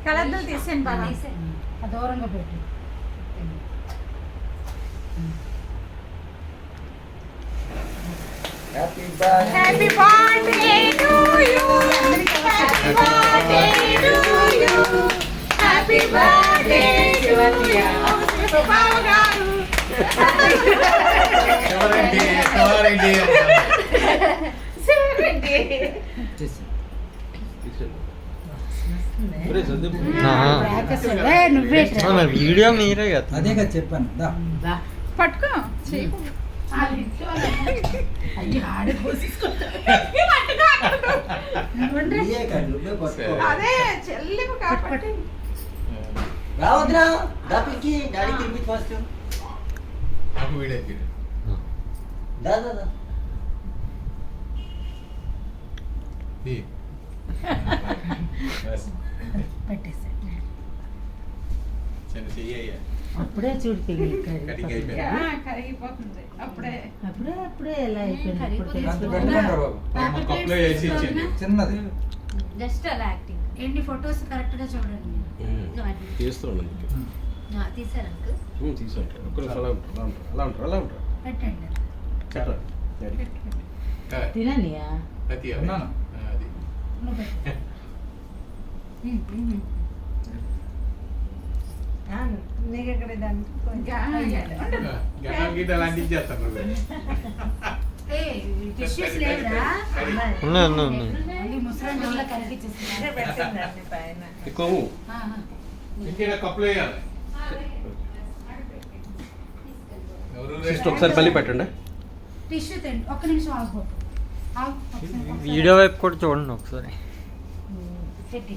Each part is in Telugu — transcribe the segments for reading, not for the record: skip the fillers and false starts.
కలర్లు తీసాను బాగా దూరంగా పెట్టి. Happy birthday happy birthday to you, happy birthday to you, happy birthday to you బావగారు. ఎవరండి శివరెడ్డి నువ్వే వీడియో మీరే కదా. అదే కదా చెప్పాను. పట్టుకో అదే చెల్లి కాబట్టి రావద్దురా దానికి డాడీ తిరిగి ఫస్ట్ నాకు వీడియో దా దా దా పెట్టేసా. చిన్న చెయ్యి అప్పుడే చూడు కరిగిపోతుంది అప్పుడే. అప్పుడే ఎలా అయిపోయింది. అంత పెట్టుకుంటారు బాబు కప్లో వేసి ఇచ్చింది చిన్నది. జస్ట్ అలా యాక్టింగ్. ఎన్ని ఫొటోస్ కరెక్ట్ గా చూడండి. తీస్తున్నాను తీసారు అంకుల్. తీసుకుంటారు ఒక్కరు అలా ఉంటారు పెట్టండి. చెప్పరా తిననియా అది ఉన్నాను. అది నువ్వు పెట్టు. నీకు ఎక్కడ గణాలు గీత అలాంటి ఇచ్చేస్తాను టిష్యూస్ లేవురా? ఉన్నాయి. అది ముసలి రోజుల కరిగిచ్చేస్తున్నారు. ఎక్కువ ఇంకేనా కప్లో వేయాలి ఎవరు సిస్టర్ ఒకసారి మళ్ళీ పెట్టండి. టిష్యూ తిండి. ఒక్క నిమిషం ఆగిపోతుంది. వీడియో వైపు కూడా చూడండి ఒకసారి. పెట్టి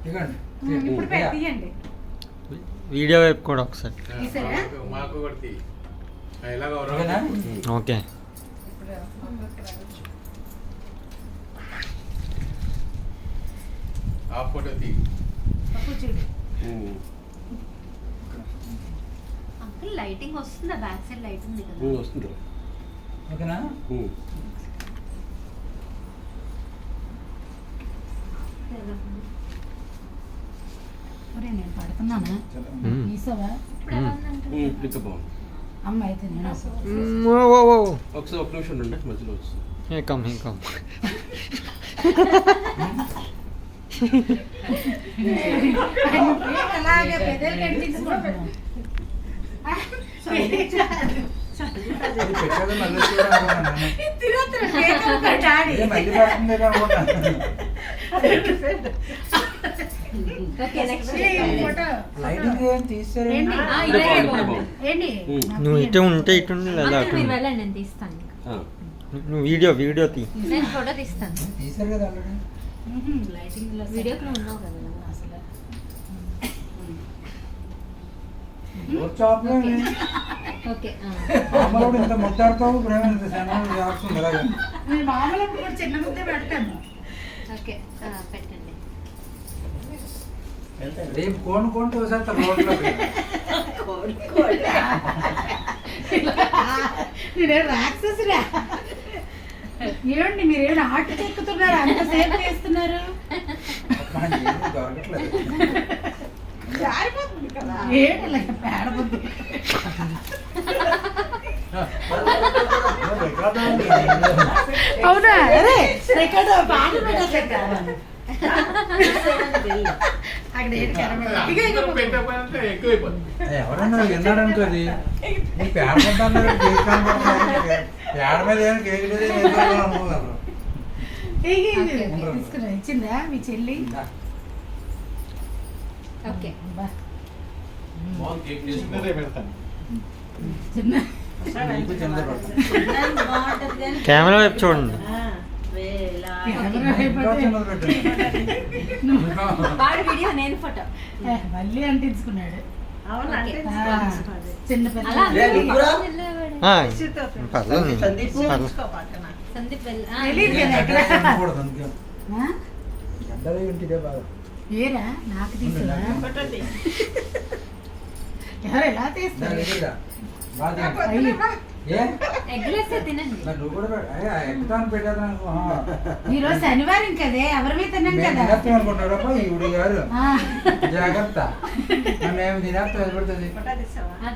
ఇదిగోండి. ఇప్పుడు తీయండి. వీడియో వైపు కూడా ఒకసారి. తీసారా? మాకు కూడా తీ ఎలాగో ఓకేనా? ఓకే. ఆ ఫోటో తీ చూడు. అంకుల్ లైటింగ్ వస్తుందా? బ్యాక్ సైడ్ లైట్ ఉంది కదా. వస్తుంది. ఓకేనా? ఒరే నేను పడుతున్నానా? తీసావా? ఇప్పుడు ఎలా ఉంది అంకుల్? ఇంకా బాగుంది. అమ్మ అయితే నేను ఒకసారి ఒక నిమిషం ఉండండి మధ్యలో వస్తుంది. కమ్ అలాగే పెద్దలు కనిపించుకుంటున్నాం. ఇది పెట్టేది మళ్ళీ చూడాలనుకున్నాను నేను. ఇదే మళ్ళీ పడుతుంది అనుకున్నాను. ఓకే నెక్స్ట్ లైటింగ్ ఏం తీసారు? ఏంటి? నువ్వు ఇటు ఉంటే ఇటు లేదా అటు మీరు వెళ్ళండి, నేను తీస్తాను ఇంకా. నువ్వు వీడియో తీ. నేను ఫోటో తీస్తాను. తీసారు కదా ఆల్రెడీ. లైటింగ్ వీడియోకి నువ్వు ఉన్నావు కదా అసలు ఓకే. మామూలు ఇంత ముద్దాడుతావు ప్రేమ ఇంత సన్నగా చేస్తుంది అలాగే. నేను మామూలు కూడా చిన్న ముద్దే పెడతాను. ఓకే పెట్టండి. రేపు కోనుకుంటూ వస్తారు రోడ్లోకి. నేనే రాక్షసురా. ఏమండి మీరేమైనా ఆట చెక్కుతున్నారు? అంతసేపు చేస్తున్నారు. దొరకట్లేదు. ఏంటి ఇలా పేడబుద్ది? అవునా? అరే రికార్డు పాటలు పెట్టేసాను. అక్కడ ఏంటి పెట్టకపోయినంత ఎక్కువైపోతుంది. ఎవరన్నా విన్నాడనుకో అది నీ పేడ పొద్దున్న కేక్ కనపడుతుంది. పేడ మీద ఏం కేక్ లేదు అనుకున్నారు. తీసుకురా. ఇచ్చిందా మీ చెల్లి? ఓకే చిన్నదే పెడతాను. చిన్న నీకు చిన్నదే పడతాను. కెమెరా వైపు చూడండి. ఇంకా చిన్నది పెట్టండి. వాడి వీడియో నేను ఫోటో. మళ్ళీ అంటించుకున్నాడు. చిన్న పిల్ల. అలా పర్లేదు. సందీప్ తెలీదు కదా ఎక్కడ. తినకూడదు అందుకే. ఎండలో ఇంటిదే బాగా. ఏరా నాకు తీసుకురా. ఎవరు ఎలా తీస్తారు? దాని దగ్గర బాగా తినండి. ఏ ఎగ్లేస్తే తినండి. మరి నువ్వు కూడా ఎక్కుతాను పెట్టేద్దాం అనుకో ఈ రోజు శనివారం కదే ఎవరివి తిన్నాం కదా తినేస్తాం అనుకుంటాడప్ప ఈవిడి గారు ఆ. జాగ్రత్త మేము తినేస్తాం ఎదురుతుంది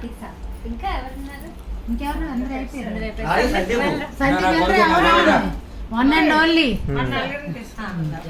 తీసా. ఇంకా ఎవరున్నారు? ఇంకెవరు అందరూ అయిపోయారు అందరూ అయిపోయారు. సందీప్ ఎవరు? వన్ అండ్ ఓన్లీ మన నలుగురిని తీసుకున్నాం.